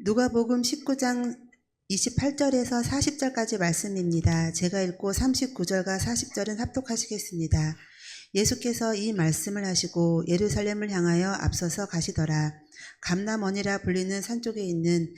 누가복음 19장 28절에서 40절까지 말씀입니다. 제가 읽고 39절과 40절은 합독하시겠습니다. 예수께서 이 말씀을 하시고 예루살렘을 향하여 앞서서 가시더라. 감람원이라 불리는 산 쪽에 있는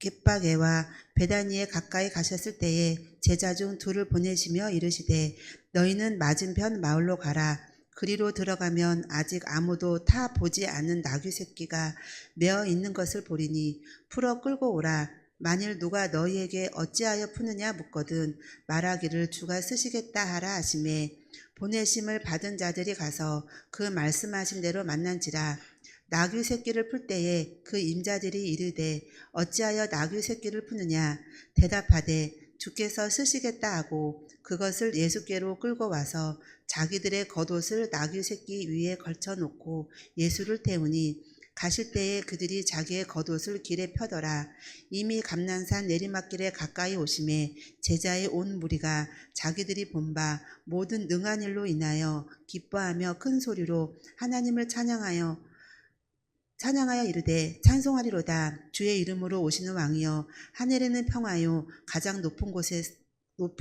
벳바게와 베다니에 가까이 가셨을 때에 제자 중 둘을 보내시며 이르시되 너희는 맞은편 마을로 가라. 그리로 들어가면 아직 아무도 타 보지 않은 나귀 새끼가 메어 있는 것을 보리니 풀어 끌고 오라. 만일 누가 너희에게 어찌하여 푸느냐 묻거든 말하기를 주가 쓰시겠다 하라 하시매 보내심을 받은 자들이 가서 그 말씀하신 대로 만난지라. 나귀 새끼를 풀 때에 그 임자들이 이르되 어찌하여 나귀 새끼를 푸느냐 대답하되 주께서 쓰시겠다 하고 그것을 예수께로 끌고 와서 자기들의 겉옷을 나귀 새끼 위에 걸쳐놓고 예수를 태우니 가실 때에 그들이 자기의 겉옷을 길에 펴더라. 이미 감난산 내리막길에 가까이 오심에 제자의 온 무리가 자기들이 본 바 모든 능한 일로 인하여 기뻐하며 큰 소리로 하나님을 찬양하여 이르되 찬송하리로다. 주의 이름으로 오시는 왕이여 하늘에는 평화요 가장 높은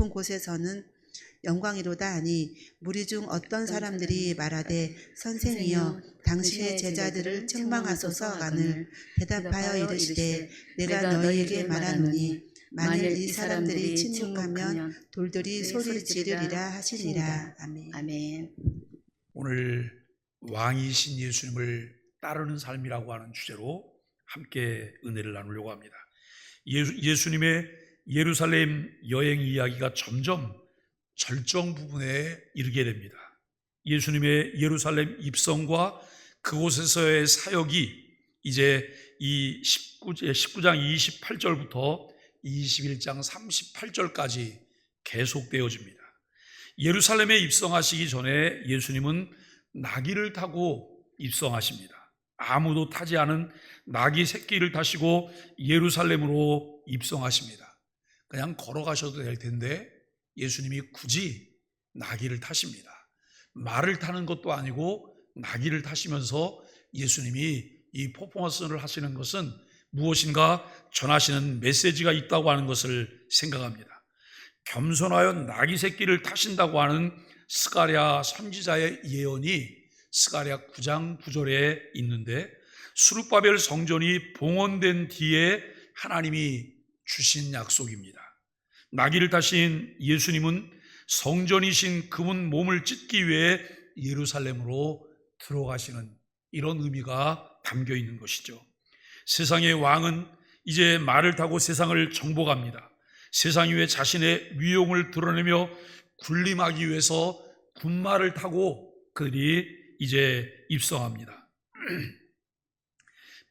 곳에서는 영광이로다 하니 무리 중 어떤 사람들이 말하되 선생이여 당신의 제자들을 책망하소서 하거늘 대답하여 이르시되 내가 너희에게 말하노니 만일 이 사람들이 침묵하면 돌들이 소리 지르리라 하시니라. 아멘. 오늘 왕이신 예수님을 따르는 삶이라고 하는 주제로 함께 은혜를 나누려고 합니다. 예수님의 예루살렘 여행 이야기가 점점 절정 부분에 이르게 됩니다. 예수님의 예루살렘 입성과 그곳에서의 사역이 이제 이 19장 28절부터 21장 38절까지 계속되어집니다. 예루살렘에 입성하시기 전에 예수님은 나귀를 타고 입성하십니다. 아무도 타지 않은 나귀 새끼를 타시고 예루살렘으로 입성하십니다. 그냥 걸어가셔도 될 텐데 예수님이 굳이 나귀를 타십니다. 말을 타는 것도 아니고 나귀를 타시면서 예수님이 이 퍼포먼스를 하시는 것은 무엇인가 전하시는 메시지가 있다고 하는 것을 생각합니다. 겸손하여 나귀 새끼를 타신다고 하는 스가랴 선지자의 예언이 스가랴 9장 9절에 있는데 수룹바벨 성전이 봉헌된 뒤에 하나님이 주신 약속입니다. 나귀를 타신 예수님은 성전이신 그분 몸을 찢기 위해 예루살렘으로 들어가시는 이런 의미가 담겨 있는 것이죠. 세상의 왕은 이제 말을 타고 세상을 정복합니다. 세상 위에 자신의 위용을 드러내며 군림하기 위해서 군마를 타고 그들이 이제 입성합니다.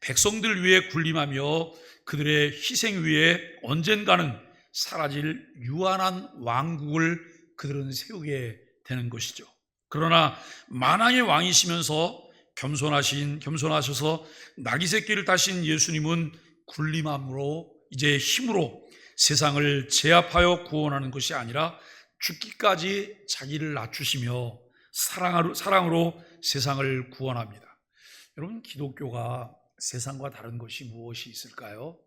백성들 위에 군림하며 그들의 희생 위에 언젠가는 사라질 유한한 왕국을 그들은 세우게 되는 것이죠. 그러나 만왕의 왕이시면서 겸손하셔서 나귀 새끼를 타신 예수님은 군림함으로 이제 힘으로 세상을 제압하여 구원하는 것이 아니라 죽기까지 자기를 낮추시며 사랑으로 세상을 구원합니다. 여러분, 기독교가 세상과 다른 것이 무엇이 있을까요?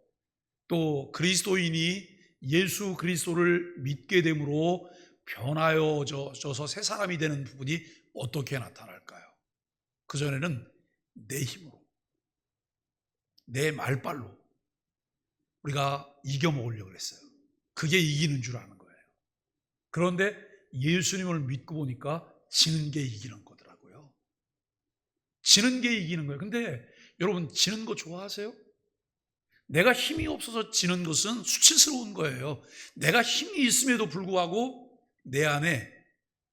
또 그리스도인이 예수 그리스도를 믿게 됨으로 변하여져서 새 사람이 되는 부분이 어떻게 나타날까요? 그전에는 내 힘으로, 내 말발로 우리가 이겨먹으려고 했어요. 그게 이기는 줄 아는 거예요. 그런데 예수님을 믿고 보니까 지는 게 이기는 거더라고요. 지는 게 이기는 거예요. 근데 여러분, 지는 거 좋아하세요? 내가 힘이 없어서 지는 것은 수치스러운 거예요. 내가 힘이 있음에도 불구하고 내 안에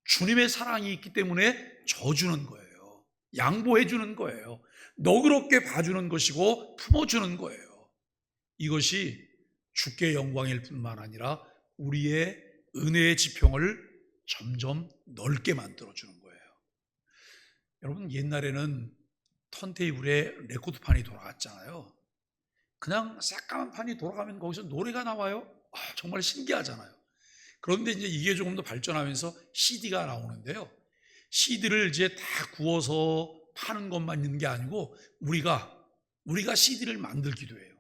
주님의 사랑이 있기 때문에 져주는 거예요. 양보해 주는 거예요. 너그럽게 봐주는 것이고 품어주는 거예요. 이것이 주께 영광일 뿐만 아니라 우리의 은혜의 지평을 점점 넓게 만들어주는 거예요. 여러분, 옛날에는 턴테이블에 레코드판이 돌아갔잖아요. 그냥 새까만 판이 돌아가면 거기서 노래가 나와요. 정말 신기하잖아요. 그런데 이제 이게 조금 더 발전하면서 CD가 나오는데요. CD를 이제 다 구워서 파는 것만 있는 게 아니고 우리가 우리가 CD를 만들기도 해요.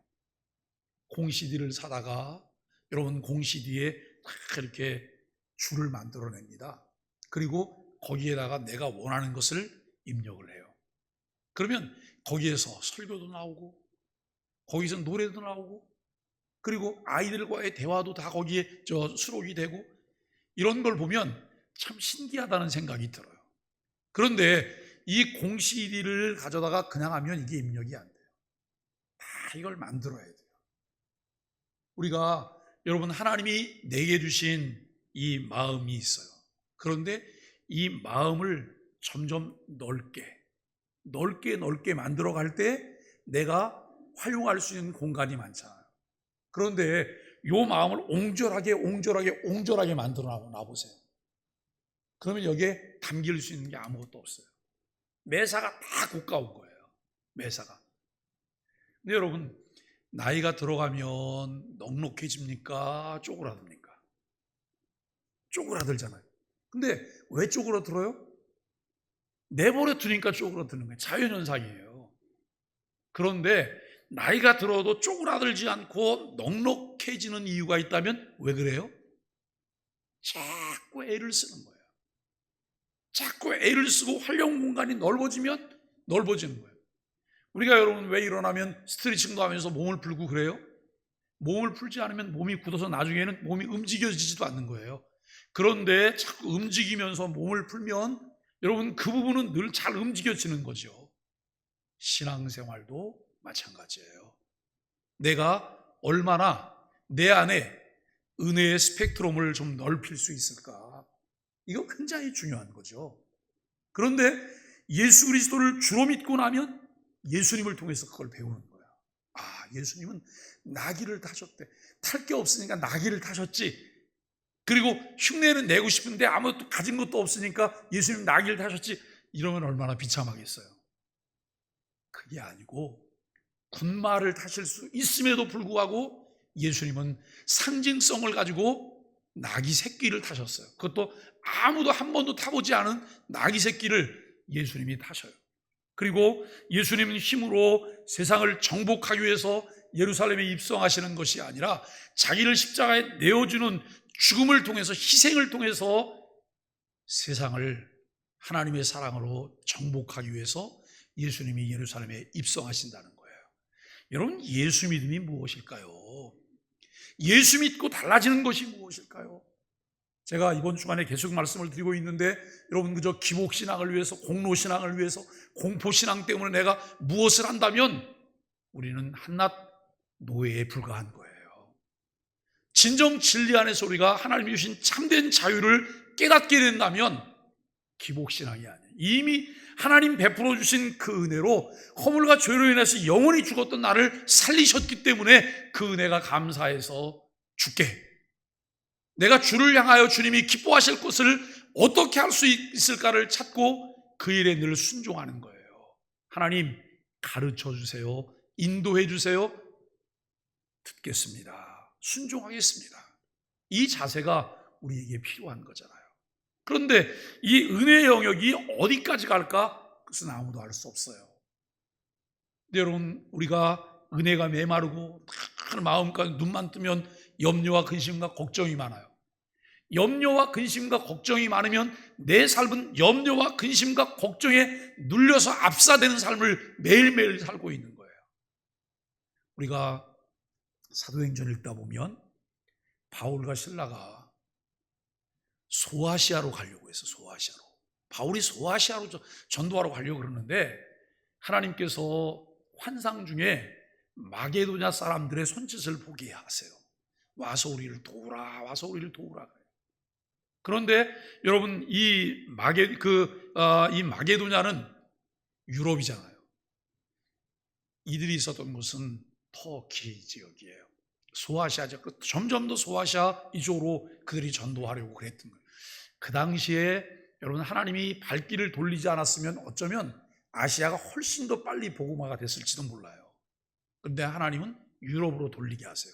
공 CD를 사다가 여러분 공 CD에 딱 이렇게 줄을 만들어냅니다. 그리고 거기에다가 내가 원하는 것을 입력을 해요. 그러면 거기에서 설교도 나오고 거기서 노래도 나오고 그리고 아이들과의 대화도 다 거기에 수록이 되고 이런 걸 보면 참 신기하다는 생각이 들어요. 그런데 이 공 CD를 가져다가 그냥 하면 이게 입력이 안 돼요. 다 이걸 만들어야 돼요. 우리가 여러분 하나님이 내게 주신 이 마음이 있어요. 그런데 이 마음을 점점 넓게 만들어 갈 때 내가 활용할 수 있는 공간이 많잖아요. 그런데 이 마음을 옹졸하게 만들어 놔보세요. 그러면 여기에 담길 수 있는 게 아무것도 없어요. 매사가 다 고가운 거예요. 매사가. 근데 여러분 나이가 들어가면 넉넉해집니까? 쪼그라듭니까? 쪼그라들잖아요. 근데 왜 쪼그라들어요? 내버려 두니까 쪼그라드는 거예요. 자연현상이에요. 그런데 나이가 들어도 쪼그라들지 않고 넉넉해지는 이유가 있다면 왜 그래요? 자꾸 애를 쓰는 거예요. 자꾸 애를 쓰고 활용 공간이 넓어지면 넓어지는 거예요. 우리가 여러분 왜 일어나면 스트레칭도 하면서 몸을 풀고 그래요? 몸을 풀지 않으면 몸이 굳어서 나중에는 몸이 움직여지지도 않는 거예요. 그런데 자꾸 움직이면서 몸을 풀면 여러분 그 부분은 늘 잘 움직여지는 거죠. 신앙생활도 마찬가지예요. 내가 얼마나 내 안에 은혜의 스펙트럼을 좀 넓힐 수 있을까? 이거 굉장히 중요한 거죠. 그런데 예수 그리스도를 주로 믿고 나면 예수님을 통해서 그걸 배우는 거야. 아, 예수님은 나귀를 타셨대. 탈 게 없으니까 나귀를 타셨지. 그리고 흉내는 내고 싶은데 아무것도 가진 것도 없으니까 예수님 나귀를 타셨지. 이러면 얼마나 비참하겠어요. 그게 아니고 군마를 타실 수 있음에도 불구하고 예수님은 상징성을 가지고 나귀 새끼를 타셨어요. 그것도 아무도 한 번도 타보지 않은 나귀 새끼를 예수님이 타셔요. 그리고 예수님은 힘으로 세상을 정복하기 위해서 예루살렘에 입성하시는 것이 아니라 자기를 십자가에 내어주는 죽음을 통해서 희생을 통해서 세상을 하나님의 사랑으로 정복하기 위해서 예수님이 예루살렘에 입성하신다는 거예요. 여러분 예수 믿음이 무엇일까요? 예수 믿고 달라지는 것이 무엇일까요? 제가 이번 주간에 계속 말씀을 드리고 있는데 여러분 그저 기복신앙을 위해서 공로신앙을 위해서 공포신앙 때문에 내가 무엇을 한다면 우리는 한낱 노예에 불과한 거예요. 진정 진리 안에서 우리가 하나님이 주신 참된 자유를 깨닫게 된다면 기복신앙이 아니에요. 이미 하나님 베풀어 주신 그 은혜로 허물과 죄로 인해서 영원히 죽었던 나를 살리셨기 때문에 그 은혜가 감사해서 죽게, 내가 주를 향하여 주님이 기뻐하실 것을 어떻게 할 수 있을까를 찾고 그 일에 늘 순종하는 거예요. 하나님 가르쳐 주세요. 인도해 주세요. 듣겠습니다. 순종하겠습니다. 이 자세가 우리에게 필요한 거잖아요. 그런데 이 은혜의 영역이 어디까지 갈까? 그것은 아무도 알 수 없어요. 근데 여러분 우리가 은혜가 메마르고 마음까지 눈만 뜨면 염려와 근심과 걱정이 많아요. 염려와 근심과 걱정이 많으면 내 삶은 염려와 근심과 걱정에 눌려서 압사되는 삶을 매일매일 살고 있는 거예요. 우리가 사도행전 읽다 보면 바울과 실라가 소아시아로 가려고 해서 소아시아로 바울이 소아시아로 전도하러 가려고 그러는데 하나님께서 환상 중에 마게도냐 사람들의 손짓을 보게 하세요. 와서 우리를 도우라, 와서 우리를 도우라. 그런데 여러분 이 마게도냐는 유럽이잖아요. 이들이 있었던 곳은 터키 지역이에요. 소아시아 지역, 점점 더 소아시아 이쪽으로 그들이 전도하려고 그랬던 거예요. 그 당시에 여러분 하나님이 발길을 돌리지 않았으면 어쩌면 아시아가 훨씬 더 빨리 복음화가 됐을지도 몰라요. 그런데 하나님은 유럽으로 돌리게 하세요.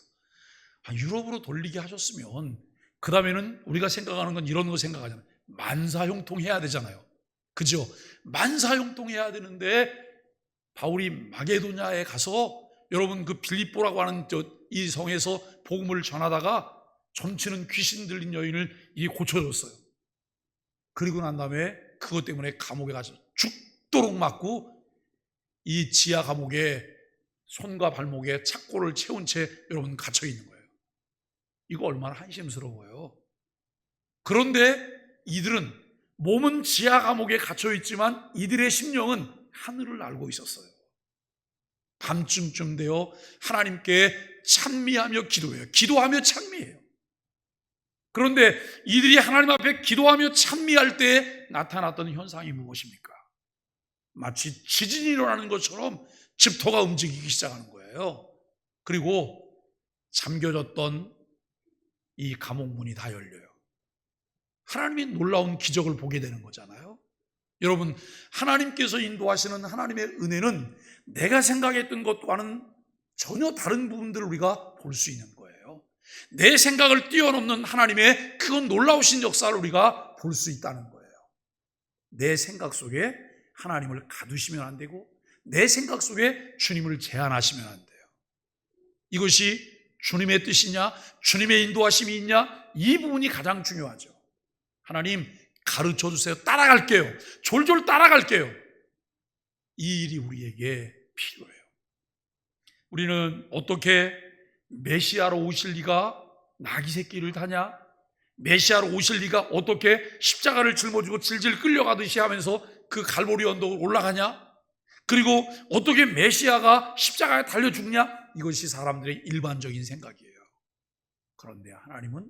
유럽으로 돌리게 하셨으면 그 다음에는 우리가 생각하는 건 이런 거 생각하잖아요. 만사형통해야 되잖아요. 그죠? 만사형통해야 되는데 바울이 마게도냐에 가서 여러분 그 빌립보라고 하는 이 성에서 복음을 전하다가 점치는 귀신 들린 여인을 이게 고쳐줬어요. 그리고 난 다음에 그것 때문에 감옥에 가서 죽도록 맞고 이 지하 감옥에 손과 발목에 착고를 채운 채 여러분 갇혀 있는 거예요. 이거 얼마나 한심스러워요. 그런데 이들은 몸은 지하 감옥에 갇혀 있지만 이들의 심령은 하늘을 알고 있었어요. 밤쯤쯤 되어 하나님께 찬미하며 기도해요. 기도하며 찬미해요. 그런데 이들이 하나님 앞에 기도하며 찬미할 때 나타났던 현상이 무엇입니까? 마치 지진이 일어나는 것처럼 집터가 움직이기 시작하는 거예요. 그리고 잠겨졌던 이 감옥문이 다 열려요. 하나님의 놀라운 기적을 보게 되는 거잖아요. 여러분, 하나님께서 인도하시는 하나님의 은혜는 내가 생각했던 것과는 전혀 다른 부분들을 우리가 볼 수 있는 거예요. 내 생각을 뛰어넘는 하나님의 그건 놀라우신 역사를 우리가 볼 수 있다는 거예요. 내 생각 속에 하나님을 가두시면 안 되고 내 생각 속에 주님을 제한하시면 안 돼요. 이것이 주님의 뜻이냐, 주님의 인도하심이 있냐, 이 부분이 가장 중요하죠. 하나님 가르쳐 주세요. 따라갈게요. 졸졸 따라갈게요. 이 일이 우리에게 필요해요. 우리는 어떻게 메시아로 오실 리가 나귀 새끼를 타냐? 메시아로 오실 리가 어떻게 십자가를 짊어지고 질질 끌려가듯이 하면서 그 갈보리 언덕을 올라가냐? 그리고 어떻게 메시아가 십자가에 달려 죽냐? 이것이 사람들의 일반적인 생각이에요. 그런데 하나님은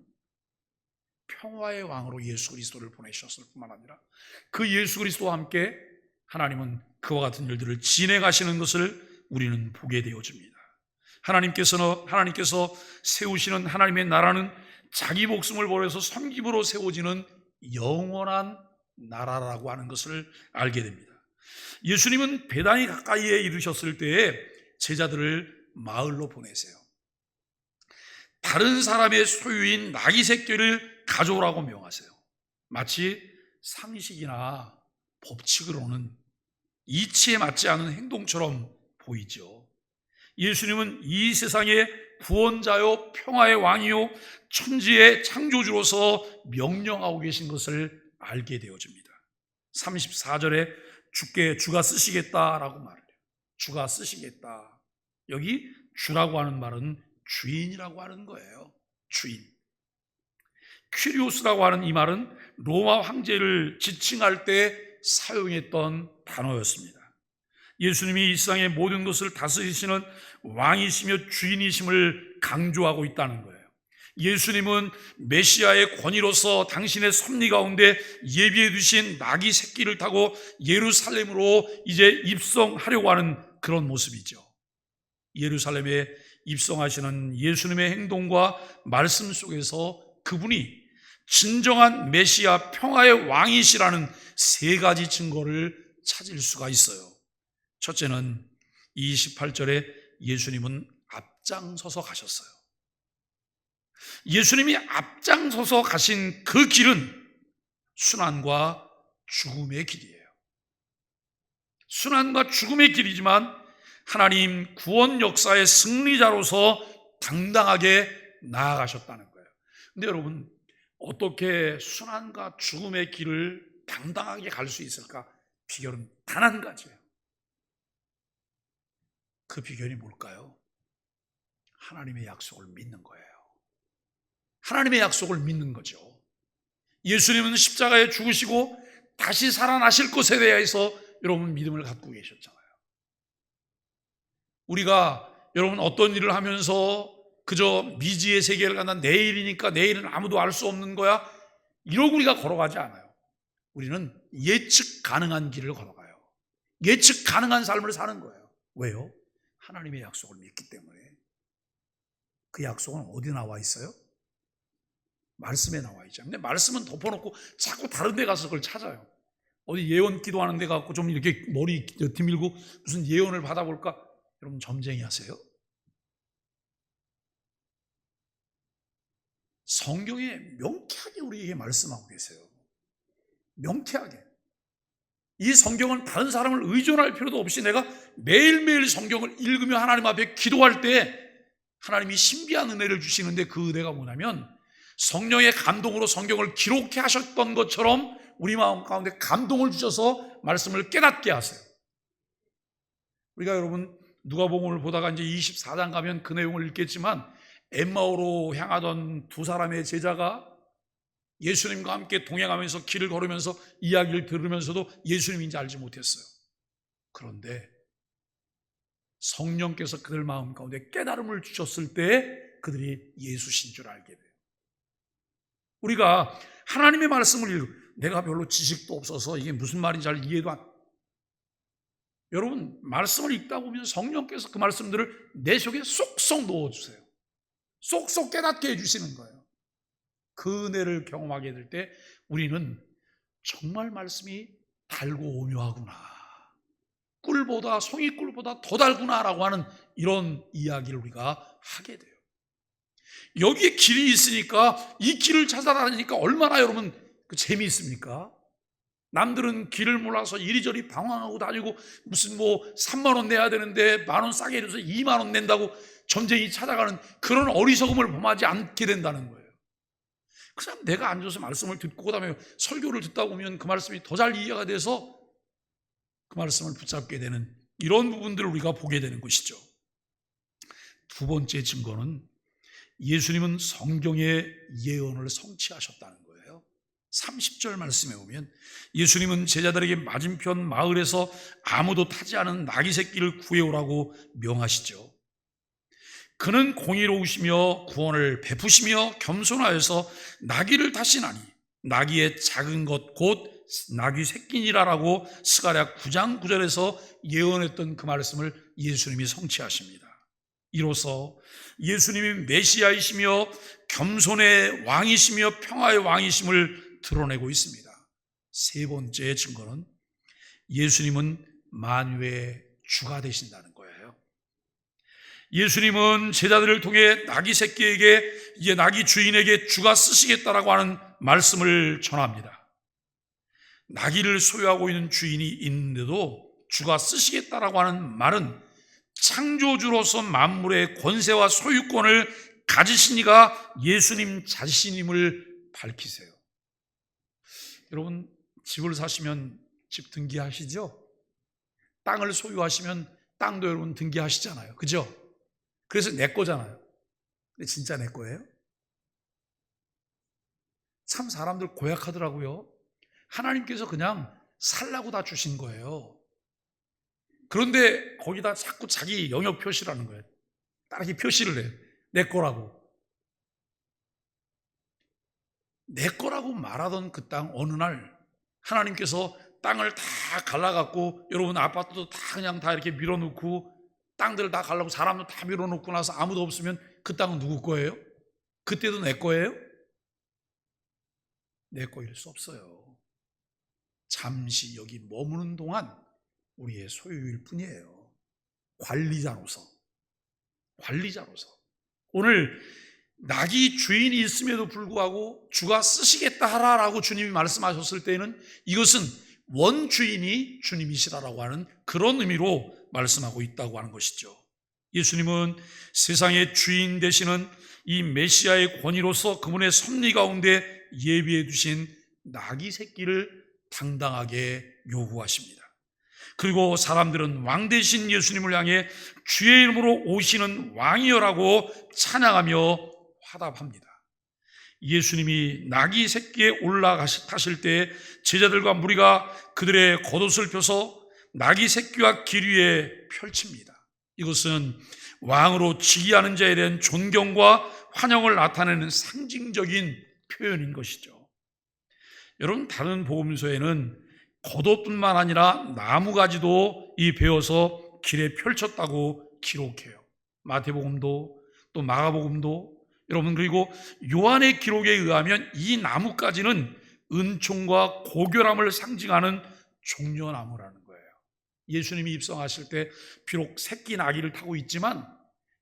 평화의 왕으로 예수 그리스도를 보내셨을 뿐만 아니라 그 예수 그리스도와 함께 하나님은 그와 같은 일들을 진행하시는 것을 우리는 보게 되어집니다. 하나님께서 세우시는 하나님의 나라는 자기 목숨을 버려서 섬김으로 세워지는 영원한 나라라고 하는 것을 알게 됩니다. 예수님은 베다니 가까이에 이르셨을 때에 제자들을 마을로 보내세요. 다른 사람의 소유인 나귀 새끼를 가져오라고 명하세요. 마치 상식이나 법칙으로는 이치에 맞지 않은 행동처럼 보이죠. 예수님은 이 세상의 구원자요 평화의 왕이요 천지의 창조주로서 명령하고 계신 것을 알게 되어집니다. 34절에 주가 쓰시겠다라고 말해요. 주가 쓰시겠다. 여기 주라고 하는 말은 주인이라고 하는 거예요. 주인. 퀴리오스라고 하는 이 말은 로마 황제를 지칭할 때 사용했던 단어였습니다. 예수님이 이 세상의 모든 것을 다스리시는 왕이시며 주인이심을 강조하고 있다는 거예요. 예수님은 메시아의 권위로서 당신의 섭리 가운데 예비해 두신 나귀 새끼를 타고 예루살렘으로 이제 입성하려고 하는 그런 모습이죠. 예루살렘에 입성하시는 예수님의 행동과 말씀 속에서 그분이 진정한 메시아 평화의 왕이시라는 세 가지 증거를 찾을 수가 있어요. 첫째는 28절에 예수님은 앞장서서 가셨어요. 예수님이 앞장서서 가신 그 길은 순환과 죽음의 길이에요. 순환과 죽음의 길이지만 하나님 구원 역사의 승리자로서 당당하게 나아가셨다는 거예요. 근데 여러분, 어떻게 순환과 죽음의 길을 당당하게 갈 수 있을까? 비결은 단 한 가지예요. 그 비결이 뭘까요? 하나님의 약속을 믿는 거예요. 하나님의 약속을 믿는 거죠. 예수님은 십자가에 죽으시고 다시 살아나실 것에 대해서 여러분 믿음을 갖고 계셨잖아요. 우리가 여러분 어떤 일을 하면서 그저 미지의 세계를 간다, 내일이니까 내일은 아무도 알 수 없는 거야, 이러고 우리가 걸어가지 않아요. 우리는 예측 가능한 길을 걸어가요. 예측 가능한 삶을 사는 거예요. 왜요? 하나님의 약속을 믿기 때문에. 그 약속은 어디 나와 있어요? 말씀에 나와 있죠. 근데 말씀은 덮어놓고 자꾸 다른 데 가서 그걸 찾아요. 어디 예언 기도하는 데 가고 좀 이렇게 머리 뒤밀고 무슨 예언을 받아볼까? 여러분 점쟁이 하세요? 성경에 명쾌하게 우리에게 말씀하고 계세요. 명쾌하게. 이 성경은 다른 사람을 의존할 필요도 없이 내가 매일매일 성경을 읽으며 하나님 앞에 기도할 때 하나님이 신비한 은혜를 주시는데, 그 은혜가 뭐냐면 성령의 감동으로 성경을 기록해 하셨던 것처럼 우리 마음 가운데 감동을 주셔서 말씀을 깨닫게 하세요. 우리가 여러분 누가복음을 보다가 이제 24장 가면 그 내용을 읽겠지만, 엠마오로 향하던 두 사람의 제자가 예수님과 함께 동행하면서 길을 걸으면서 이야기를 들으면서도 예수님인지 알지 못했어요. 그런데 성령께서 그들 마음 가운데 깨달음을 주셨을 때 그들이 예수신 줄 알게 돼요. 우리가 하나님의 말씀을 내가 별로 지식도 없어서 이게 무슨 말인지 잘 이해도 안, 여러분 말씀을 읽다 보면 성령께서 그 말씀들을 내 속에 쏙쏙 넣어주세요. 쏙쏙 깨닫게 해주시는 거예요. 그 은혜를 경험하게 될 때 우리는 정말 말씀이 달고 오묘하구나, 꿀보다, 송이꿀보다 더 달구나라고 하는 이런 이야기를 우리가 하게 돼요. 여기에 길이 있으니까 이 길을 찾아다니니까 얼마나 여러분 재미있습니까? 남들은 길을 몰라서 이리저리 방황하고 다니고, 무슨 뭐 3만 원 내야 되는데 10,000원 싸게 해줘서 2만 원 낸다고 점쟁이 찾아가는 그런 어리석음을 범하지 않게 된다는 거예요. 그냥 내가 앉아서 말씀을 듣고 그다음에 설교를 듣다 보면 그 말씀이 더 잘 이해가 돼서 그 말씀을 붙잡게 되는 이런 부분들을 우리가 보게 되는 것이죠. 두 번째 증거는 예수님은 성경의 예언을 성취하셨다는 거예요. 30절 말씀에 보면 예수님은 제자들에게 맞은편 마을에서 아무도 타지 않은 나귀 새끼를 구해오라고 명하시죠. 그는 공의로우시며 구원을 베푸시며 겸손하여서 나귀를 타시나니 나귀의 작은 것 곧 나귀 새끼니라라고 스가랴 9장 9절에서 예언했던 그 말씀을 예수님이 성취하십니다. 이로써 예수님이 메시아이시며 겸손의 왕이시며 평화의 왕이심을 드러내고 있습니다. 세 번째 증거는 예수님은 만유의 주가 되신다는 거예요. 예수님은 제자들을 통해 나귀 새끼에게, 이제 나귀 주인에게 주가 쓰시겠다라고 하는 말씀을 전합니다. 나귀를 소유하고 있는 주인이 있는데도 주가 쓰시겠다라고 하는 말은 창조주로서 만물의 권세와 소유권을 가지신 이가 예수님 자신임을 밝히세요. 여러분 집을 사시면 집 등기하시죠? 땅을 소유하시면 땅도 여러분 등기하시잖아요. 그죠? 그래서 내 거잖아요. 근데 진짜 내 거예요? 참 사람들 고약하더라고요. 하나님께서 그냥 살라고 다 주신 거예요. 그런데 거기다 자꾸 자기 영역 표시를 하는 거예요. 따르게 표시를 해요. 내 거라고. 내 거라고 말하던 그 땅 어느 날 하나님께서 땅을 다 갈라갖고, 여러분 아파트도 다 그냥 다 이렇게 밀어놓고 땅들을 다 갈라고 사람도 다 밀어놓고 나서 아무도 없으면 그 땅은 누구 거예요? 그때도 내 거예요? 내 거일 수 없어요. 잠시 여기 머무는 동안 우리의 소유일 뿐이에요. 관리자로서. 오늘 나귀 주인이 있음에도 불구하고 주가 쓰시겠다 하라라고 주님이 말씀하셨을 때는 이것은 원주인이 주님이시라라고 하는 그런 의미로 말씀하고 있다고 하는 것이죠. 예수님은 세상의 주인 되시는 이 메시아의 권위로서 그분의 섭리 가운데 예비해 두신 나귀 새끼를 당당하게 요구하십니다. 그리고 사람들은 왕 되신 예수님을 향해 주의 이름으로 오시는 왕이여라고 찬양하며 화답합니다. 예수님이 나귀 새끼에 올라타실 때 제자들과 무리가 그들의 겉옷을 펴서 나귀 새끼와 길 위에 펼칩니다. 이것은 왕으로 즉위하는 자에 대한 존경과 환영을 나타내는 상징적인 표현인 것이죠. 여러분 다른 복음서에는 겉옷뿐만 아니라 나무가지도 이 베어서 길에 펼쳤다고 기록해요. 마태복음도 또 마가복음도. 여러분 그리고 요한의 기록에 의하면 이 나무까지는 은총과 고결함을 상징하는 종려나무라는 거예요. 예수님이 입성하실 때 비록 새끼 나귀를 타고 있지만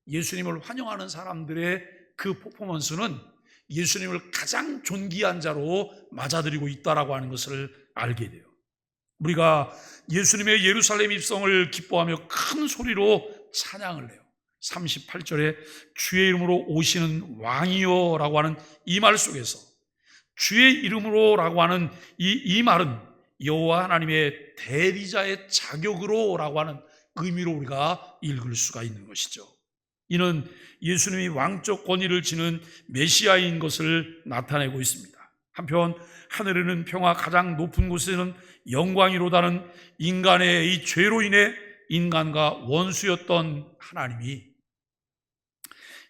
예수님을 환영하는 사람들의 그 퍼포먼스는 예수님을 가장 존귀한 자로 맞아들이고 있다라고 하는 것을 알게 돼요. 우리가 예수님의 예루살렘 입성을 기뻐하며 큰 소리로 찬양을 해요. 38절에 주의 이름으로 오시는 왕이여 라고 하는 이 말 속에서 주의 이름으로 라고 하는 이 말은 여호와 하나님의 대리자의 자격으로 라고 하는 의미로 우리가 읽을 수가 있는 것이죠. 이는 예수님이 왕적 권위를 지닌 메시아인 것을 나타내고 있습니다. 한편 하늘에는 평화, 가장 높은 곳에는 영광이로다는 인간의 이 죄로 인해 인간과 원수였던 하나님이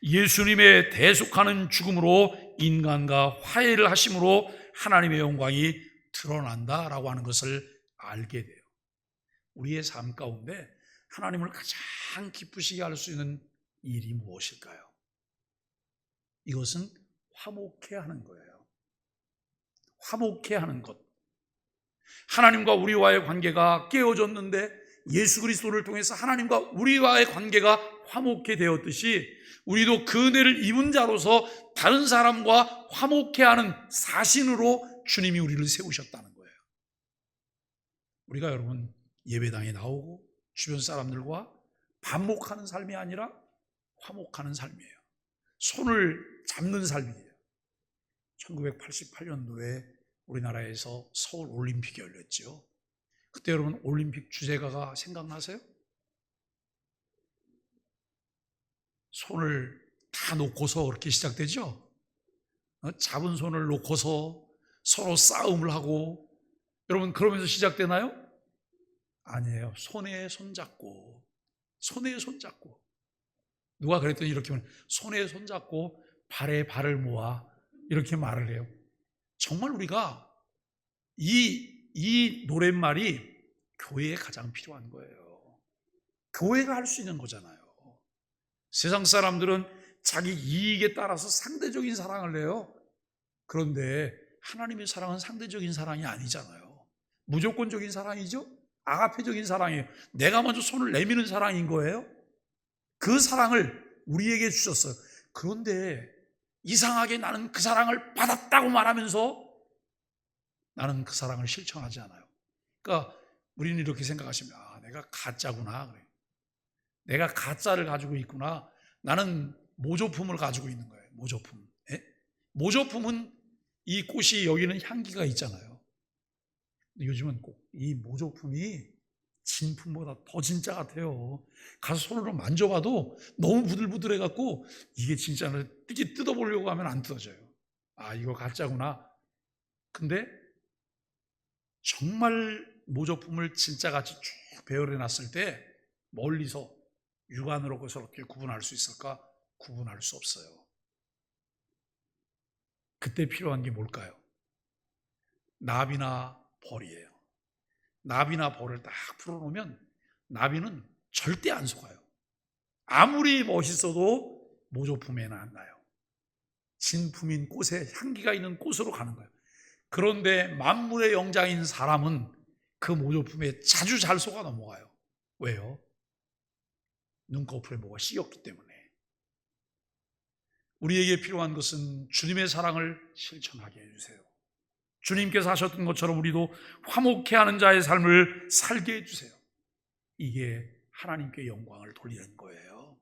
예수님의 대속하는 죽음으로 인간과 화해를 하심으로 하나님의 영광이 드러난다라고 하는 것을 알게 돼요. 우리의 삶 가운데 하나님을 가장 기쁘시게 할 수 있는 일이 무엇일까요? 이것은 화목해 하는 거예요. 화목해 하는 것. 하나님과 우리와의 관계가 깨어졌는데 예수 그리스도를 통해서 하나님과 우리와의 관계가 화목해 되었듯이 우리도 그 은혜를 입은 자로서 다른 사람과 화목해 하는 사신으로 주님이 우리를 세우셨다는 거예요. 우리가 여러분 예배당에 나오고 주변 사람들과 반목하는 삶이 아니라 화목하는 삶이에요. 손을 잡는 삶이에요. 1988년도에 우리나라에서 서울 올림픽이 열렸죠. 그때 여러분 올림픽 주제가가 생각나세요? 손을 다 놓고서 그렇게 시작되죠. 잡은 손을 놓고서 서로 싸움을 하고, 여러분 그러면서 시작되나요? 아니에요. 손에 손잡고, 손에 손잡고. 누가 그랬더니 이렇게 말해요. 손에 손잡고 발에 발을 모아, 이렇게 말을 해요. 정말 우리가 이 노랫말이 교회에 가장 필요한 거예요. 교회가 할 수 있는 거잖아요. 세상 사람들은 자기 이익에 따라서 상대적인 사랑을 해요. 그런데 하나님의 사랑은 상대적인 사랑이 아니잖아요. 무조건적인 사랑이죠. 아가페적인 사랑이에요. 내가 먼저 손을 내미는 사랑인 거예요. 그 사랑을 우리에게 주셨어요. 그런데 이상하게 나는 그 사랑을 받았다고 말하면서 나는 그 사랑을 실천하지 않아요. 그러니까 우리는 이렇게 생각하시면, 내가 가짜구나. 내가 가짜를 가지고 있구나. 나는 모조품을 가지고 있는 거예요. 모조품. 예? 모조품은 이 꽃이 여기는 향기가 있잖아요. 근데 요즘은 꼭 이 모조품이 진품보다 더 진짜 같아요. 가서 손으로 만져봐도 너무 부들부들해갖고 이게 진짜는 뜯어보려고 하면 안 뜯어져요. 이거 가짜구나. 근데 정말 모조품을 진짜같이 쭉 배열해놨을 때 멀리서 육안으로 그것을 어떻게 구분할 수 있을까? 구분할 수 없어요. 그때 필요한 게 뭘까요? 나비나 벌이에요. 나비나 벌을 딱 풀어놓으면 나비는 절대 안 속아요. 아무리 멋있어도 모조품에는 안 나요. 진품인 꽃에 향기가 있는 꽃으로 가는 거예요. 그런데 만물의 영장인 사람은 그 모조품에 자주 잘 속아 넘어가요. 왜요? 눈꺼풀에 뭐가 씌었기 때문에. 우리에게 필요한 것은 주님의 사랑을 실천하게 해주세요. 주님께서 하셨던 것처럼 우리도 화목해 하는 자의 삶을 살게 해주세요. 이게 하나님께 영광을 돌리는 거예요.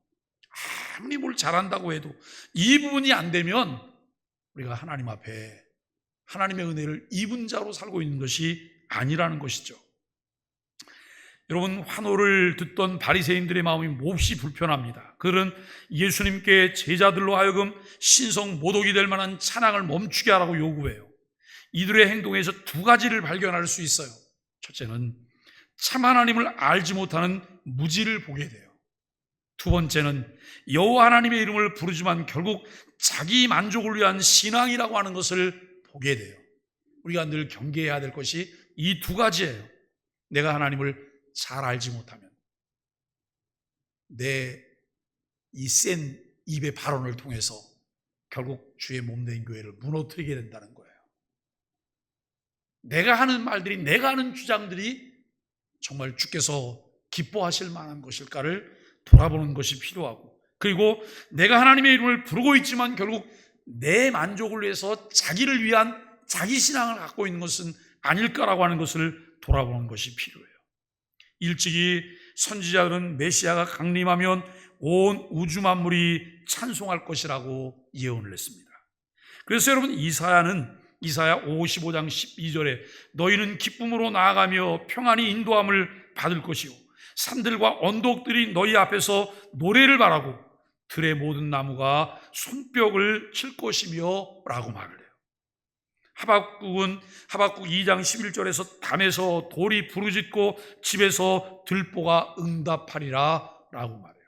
아무리 뭘 잘한다고 해도 이 부분이 안 되면 우리가 하나님 앞에 하나님의 은혜를 입은 자로 살고 있는 것이 아니라는 것이죠. 여러분, 환호를 듣던 바리새인들의 마음이 몹시 불편합니다. 그들은 예수님께 제자들로 하여금 신성 모독이 될 만한 찬양을 멈추게 하라고 요구해요. 이들의 행동에서 두 가지를 발견할 수 있어요. 첫째는 참 하나님을 알지 못하는 무지를 보게 돼요. 두 번째는 여호와 하나님의 이름을 부르지만 결국 자기 만족을 위한 신앙이라고 하는 것을 보게 돼요. 우리가 늘 경계해야 될 것이 이 두 가지예요. 내가 하나님을 잘 알지 못하면 내 이 센 입의 발언을 통해서 결국 주의 몸된 교회를 무너뜨리게 된다는 거예요. 내가 하는 말들이, 내가 하는 주장들이 정말 주께서 기뻐하실 만한 것일까를 돌아보는 것이 필요하고, 그리고 내가 하나님의 이름을 부르고 있지만 결국 내 만족을 위해서 자기를 위한 자기 신앙을 갖고 있는 것은 아닐까라고 하는 것을 돌아보는 것이 필요해요. 일찍이 선지자들은 메시아가 강림하면 온 우주 만물이 찬송할 것이라고 예언을 했습니다. 그래서 여러분, 이사야 55장 12절에 너희는 기쁨으로 나아가며 평안히 인도함을 받을 것이요 산들과 언덕들이 너희 앞에서 노래를 바라고 들의 모든 나무가 손뼉을 칠 것이며 라고 말을 해요. 하박국 2장 11절에서 담에서 돌이 부르짖고 집에서 들보가 응답하리라 라고 말해요.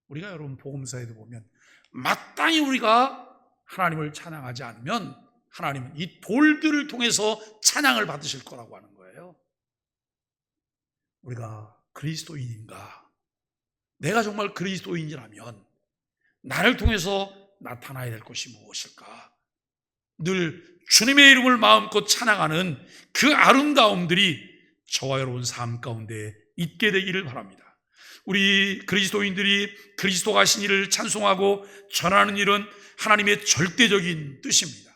우리가 여러분 복음서에도 보면 마땅히 우리가 하나님을 찬양하지 않으면 하나님은 이 돌들을 통해서 찬양을 받으실 거라고 하는 거예요. 우리가 그리스도인인가? 내가 정말 그리스도인이라면 나를 통해서 나타나야 될 것이 무엇일까? 늘 주님의 이름을 마음껏 찬양하는 그 아름다움들이 저와 여러분 삶 가운데 있게 되기를 바랍니다. 우리 그리스도인들이 그리스도가 하신 일을 찬송하고 전하는 일은 하나님의 절대적인 뜻입니다.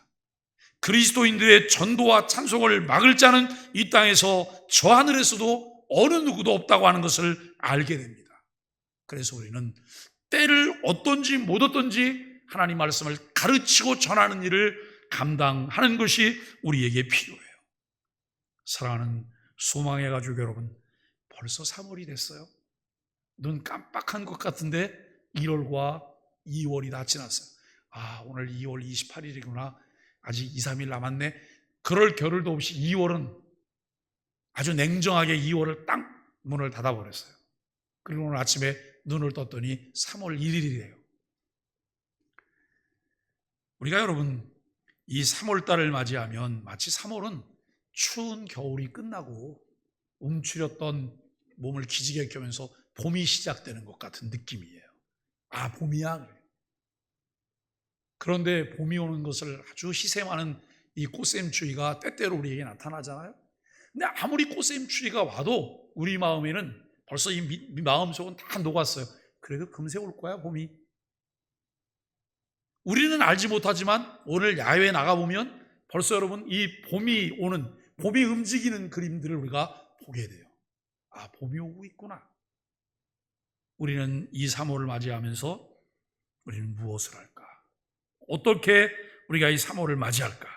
그리스도인들의 전도와 찬송을 막을 자는 이 땅에서 저 하늘에서도 어느 누구도 없다고 하는 것을 알게 됩니다. 그래서 우리는 때를 어떤지 못 어떤지 하나님 말씀을 가르치고 전하는 일을 감당하는 것이 우리에게 필요해요. 사랑하는 소망의 가족 여러분, 벌써 3월이 됐어요. 눈 깜빡한 것 같은데 1월과 2월이 다 지났어요. 오늘 2월 28일이구나. 아직 2, 3일 남았네. 그럴 겨를도 없이 2월은 아주 냉정하게 2월을 딱 문을 닫아버렸어요. 그리고 오늘 아침에 눈을 떴더니 3월 1일이래요. 우리가 여러분 이 3월 달을 맞이하면 마치 3월은 추운 겨울이 끝나고 움츠렸던 몸을 기지개 켜면서 봄이 시작되는 것 같은 느낌이에요. 봄이야. 그런데 봄이 오는 것을 아주 희생하는 이 꽃샘추위가 때때로 우리에게 나타나잖아요. 근데 아무리 꽃샘추위가 와도 우리 마음에는 벌써 이 마음속은 다 녹았어요. 그래도 금세 올 거야, 봄이. 우리는 알지 못하지만 오늘 야외에 나가보면 벌써 여러분 이 봄이 오는, 봄이 움직이는 그림들을 우리가 보게 돼요. 봄이 오고 있구나. 우리는 이 3월을 맞이하면서 우리는 무엇을 할까? 어떻게 우리가 이 3월을 맞이할까?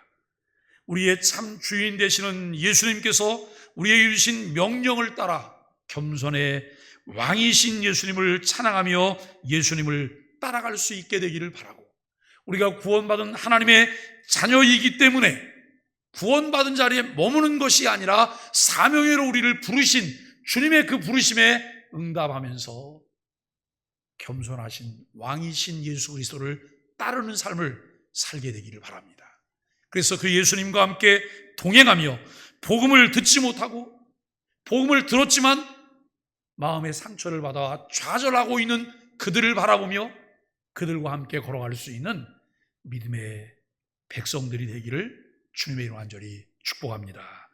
우리의 참 주인 되시는 예수님께서 우리에게 주신 명령을 따라 겸손의 왕이신 예수님을 찬양하며 예수님을 따라갈 수 있게 되기를 바라고, 우리가 구원받은 하나님의 자녀이기 때문에 구원받은 자리에 머무는 것이 아니라 사명회로 우리를 부르신 주님의 그 부르심에 응답하면서 겸손하신 왕이신 예수 그리스도를 따르는 삶을 살게 되기를 바랍니다. 그래서 그 예수님과 함께 동행하며 복음을 듣지 못하고 복음을 들었지만 마음의 상처를 받아 좌절하고 있는 그들을 바라보며 그들과 함께 걸어갈 수 있는 믿음의 백성들이 되기를 주님의 이름으로 간절히 축복합니다.